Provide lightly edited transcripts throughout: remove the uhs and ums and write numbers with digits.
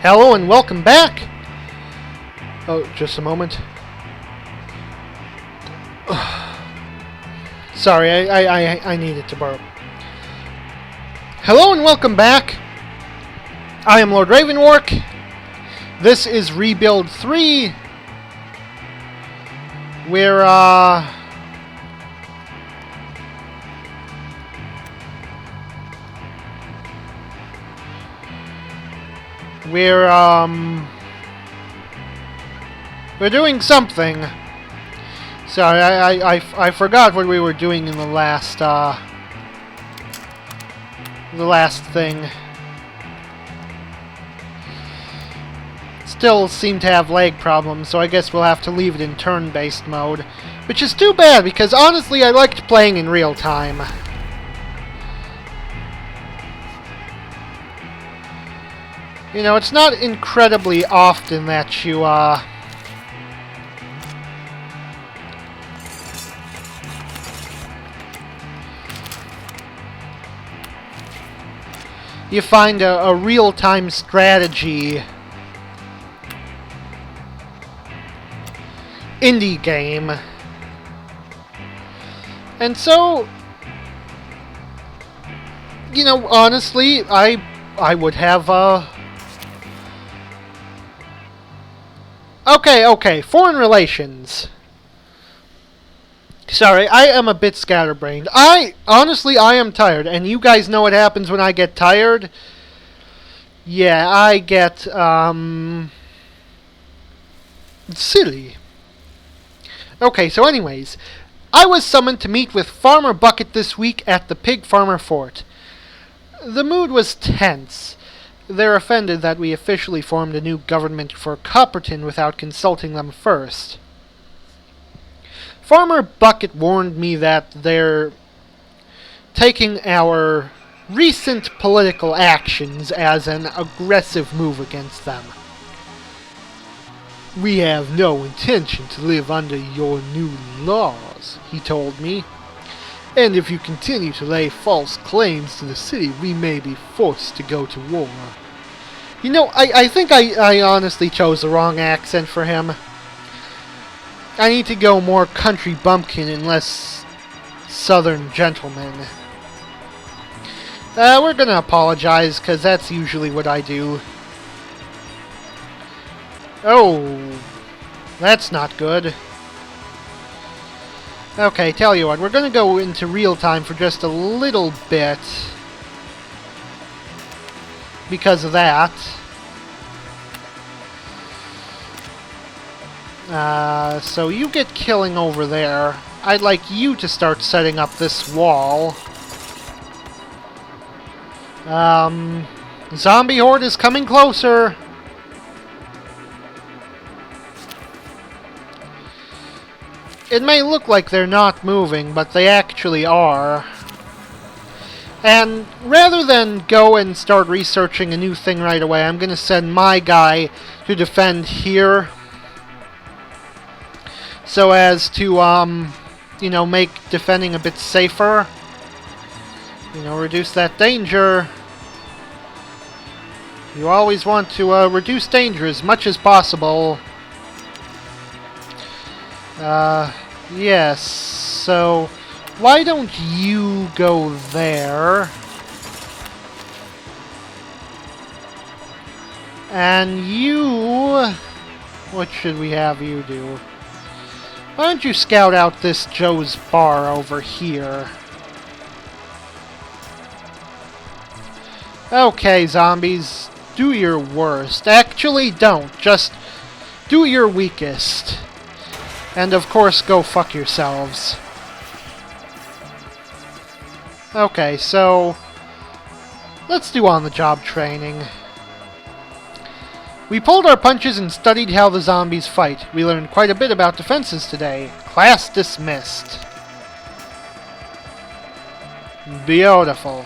Hello and welcome back! Oh, just a moment. Sorry, I needed to burp. Hello and welcome back! I am Lord Revonworc. This is Rebuild 3. We're, We're doing something. Sorry, I forgot what we were doing in the last thing. Still seem to have lag problems, so I guess we'll have to leave it in turn-based mode. Which is too bad, because honestly I liked playing in real time. You know, it's not incredibly often that you find a real-time strategy indie game. And so, you know, honestly, I would have, Okay, foreign relations. Sorry, I am a bit scatterbrained. Honestly, I am tired, and you guys know what happens when I get tired? Yeah, I get, silly. Okay, so anyways, I was summoned to meet with Farmer Bucket this week at the Pig Farmer Fort. The mood was tense. They're offended that we officially formed a new government for Copperton without consulting them first. Farmer Bucket warned me that they're taking our recent political actions as an aggressive move against them. We have no intention to live under your new laws, he told me. And if you continue to lay false claims to the city, we may be forced to go to war. You know, I think I honestly chose the wrong accent for him. I need to go more country bumpkin and less southern gentleman. We're gonna apologize, because that's usually what I do. Oh, that's not good. Okay, tell you what, we're gonna go into real time for just a little bit. Because of that. So you get killing over there. I'd like you to start setting up this wall. Zombie horde is coming closer. It may look like they're not moving, but they actually are. And rather than go and start researching a new thing right away, I'm going to send my guy to defend here. So as to, you know, make defending a bit safer. You know, reduce that danger. You always want to reduce danger as much as possible. Yes, so why don't you go there? And you... what should we have you do? Why don't you scout out this Joe's bar over here? Okay, zombies, do your worst. Actually, don't. Just do your weakest. And of course, go fuck yourselves. Okay, so let's do on-the-job training. We pulled our punches and studied how the zombies fight. We learned quite a bit about defenses today. Class dismissed. Beautiful.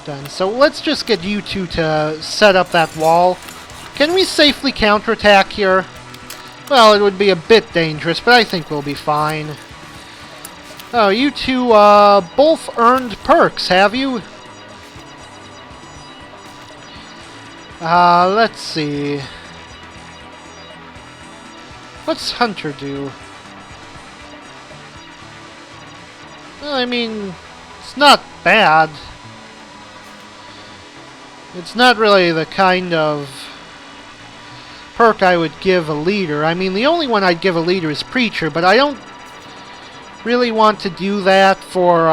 Done. So let's just get you two to set up that wall. Can we safely counterattack here? Well, it would be a bit dangerous, but I think we'll be fine. Oh, you two, both earned perks, have you? Let's see. What's Hunter do? Well, I mean, it's not bad. It's not really the kind of perk I would give a leader. I mean, the only one I'd give a leader is Preacher, but I don't really want to do that for,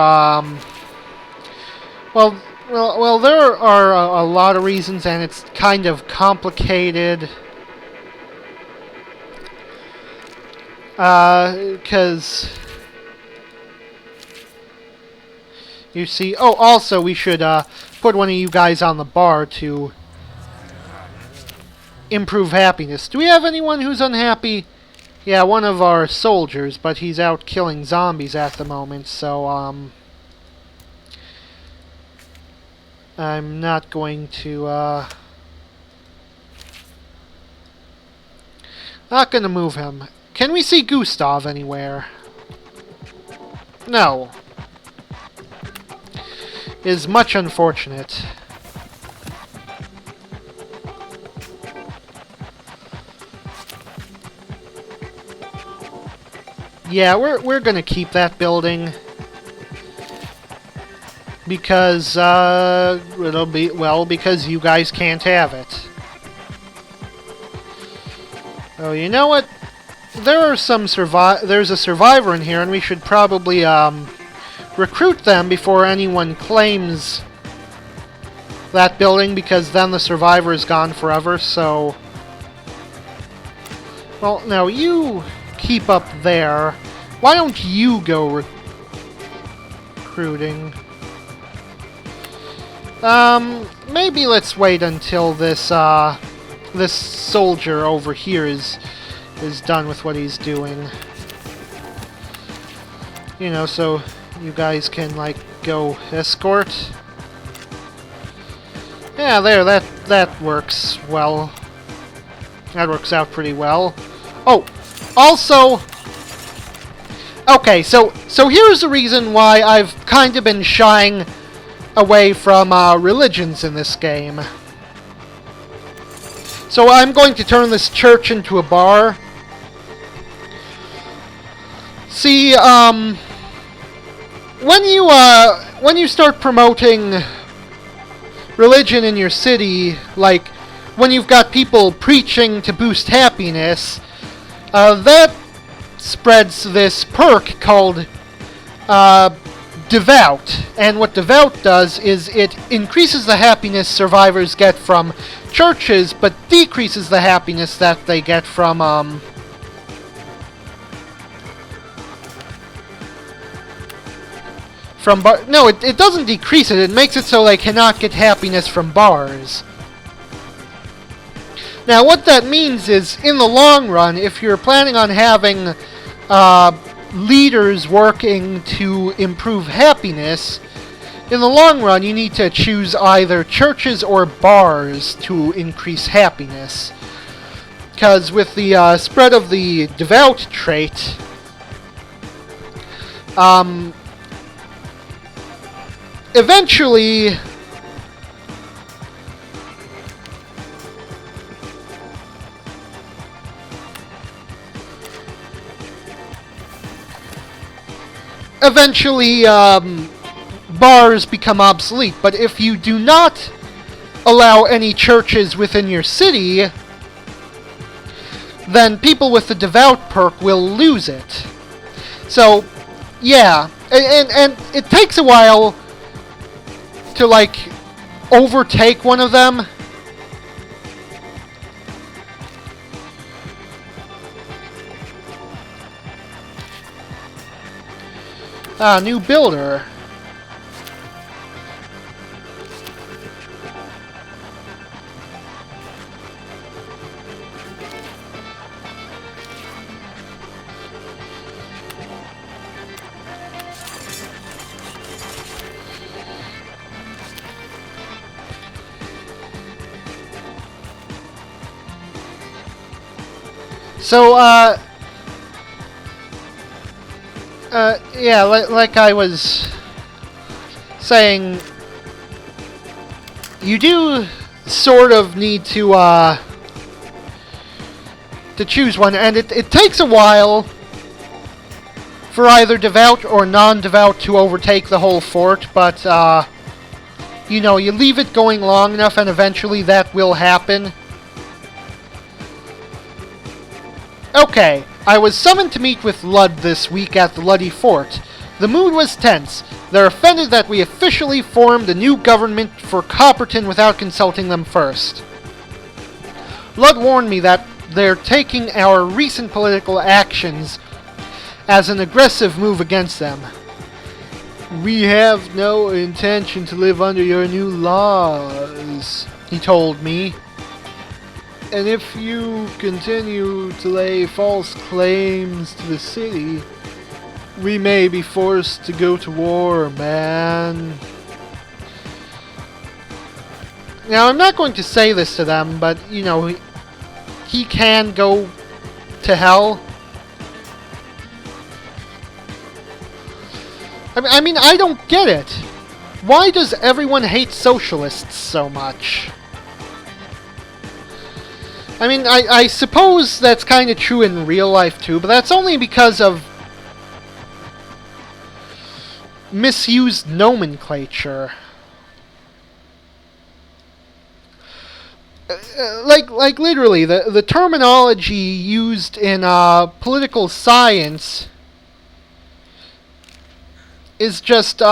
well, there are a lot of reasons, and it's kind of complicated. Because you see, oh, also we should put one of you guys on the bar to improve happiness. Do we have anyone who's unhappy? Yeah, one of our soldiers, but he's out killing zombies at the moment, so I'm not going to move him. Can we see Gustav anywhere? No. Is much unfortunate. Yeah, we're gonna keep that building because it'll be, well, because you guys can't have it. Oh, you know what? There are some there's a survivor in here, and we should probably recruit them before anyone claims that building, because then the survivor is gone forever. So, well, now you keep up there. Why don't you go recruiting? Maybe let's wait until this this soldier over here is done with what he's doing. You know, so you guys can, like, go escort. Yeah, there, that works well. That works out pretty well. Oh, also, okay, so here's the reason why I've kind of been shying away from religions in this game. So I'm going to turn this church into a bar. See, when you start promoting religion in your city, like when you've got people preaching to boost happiness, that spreads this perk called Devout. And what Devout does is it increases the happiness survivors get from churches, but decreases the happiness that they get from no, it doesn't decrease it. It makes it so they cannot get happiness from bars. Now, what that means is, in the long run, if you're planning on having leaders working to improve happiness, in the long run, you need to choose either churches or bars to increase happiness. Because with the spread of the Devout trait, eventually, bars become obsolete. But if you do not allow any churches within your city, then people with the Devout perk will lose it. So, yeah, and it takes a while to, like, overtake one of them. New builder. So, Yeah, like I was saying, you do sort of need to choose one, and it takes a while for either devout or non-devout to overtake the whole fort, but, you know, you leave it going long enough and eventually that will happen. Okay, I was summoned to meet with Lud this week at the Luddy Fort. The mood was tense. They're offended that we officially formed a new government for Copperton without consulting them first. Lud warned me that they're taking our recent political actions as an aggressive move against them. We have no intention to live under your new laws, he told me. And if you continue to lay false claims to the city, we may be forced to go to war, man. Now, I'm not going to say this to them, but, you know, he can go to hell. I mean, I don't get it. Why does everyone hate socialists so much? I mean, I suppose that's kind of true in real life too, but that's only because of misused nomenclature. Like literally, the terminology used in political science is just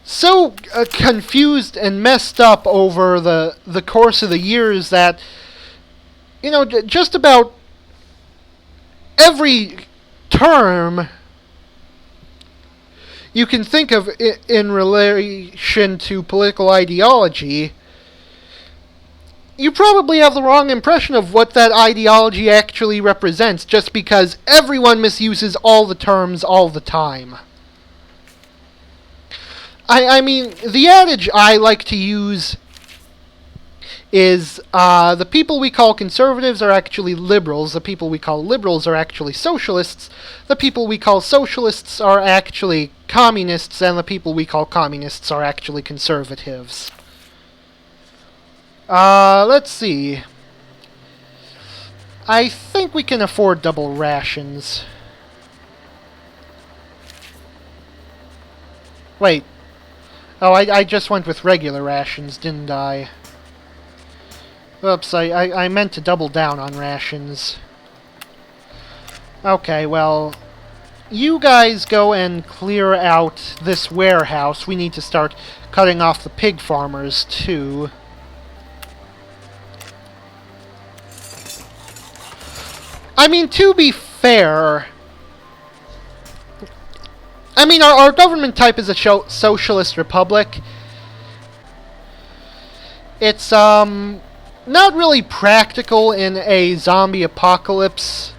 so confused and messed up over the course of the years that, you know, just about every term you can think of in relation to political ideology, you probably have the wrong impression of what that ideology actually represents just because everyone misuses all the terms all the time. I mean, the adage I like to use is the people we call conservatives are actually liberals, the people we call liberals are actually socialists, the people we call socialists are actually communists, and the people we call communists are actually conservatives. Let's see. I think we can afford double rations. Wait. Oh, I just went with regular rations, didn't I? Oops, I meant to double down on rations. Okay, well, you guys go and clear out this warehouse. We need to start cutting off the pig farmers, too. I mean, to be fair, I mean, our government type is a socialist republic. It's, not really practical in a zombie apocalypse,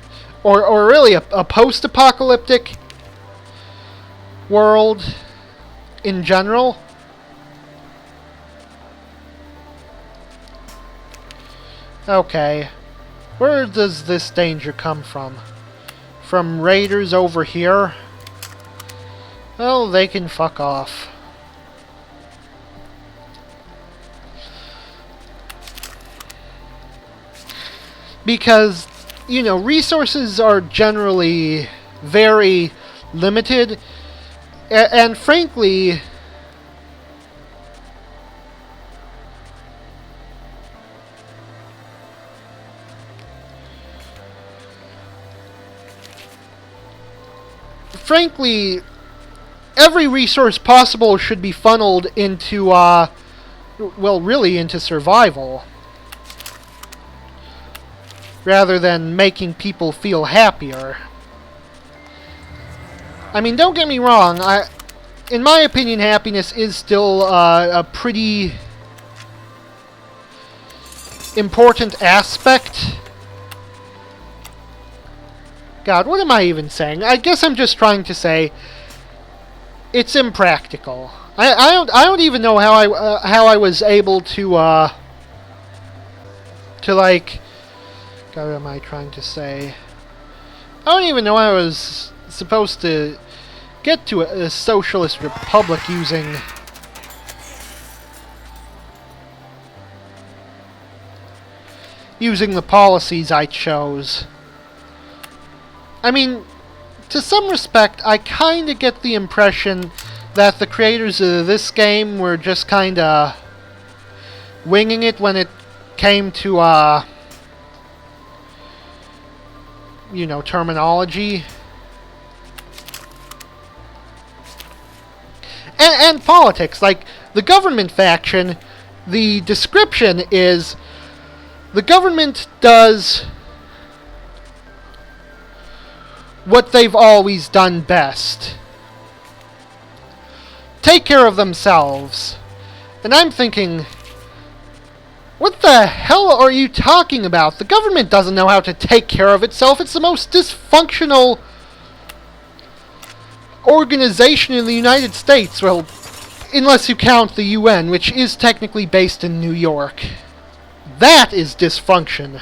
or really a post-apocalyptic world in general. Okay. Where does this danger come from? From raiders over here? Well, they can fuck off. Because, you know, resources are generally very limited, and frankly, every resource possible should be funneled into, well, really into survival, rather than making people feel happier. I mean, don't get me wrong, in my opinion, happiness is still a pretty important aspect. God, what am I even saying? I guess I'm just trying to say it's impractical. I don't even know how I was able to like, God, what am I trying to say? I don't even know how I was supposed to get to a socialist republic using the policies I chose. I mean, to some respect, I kinda get the impression that the creators of this game were just kinda winging it when it came to, you know, terminology. And politics. Like, the government faction, the description is the government does what they've always done best. Take care of themselves. And I'm thinking, what the hell are you talking about? The government doesn't know how to take care of itself. It's the most dysfunctional organization in the United States. Well, unless you count the UN, which is technically based in New York. That is dysfunction.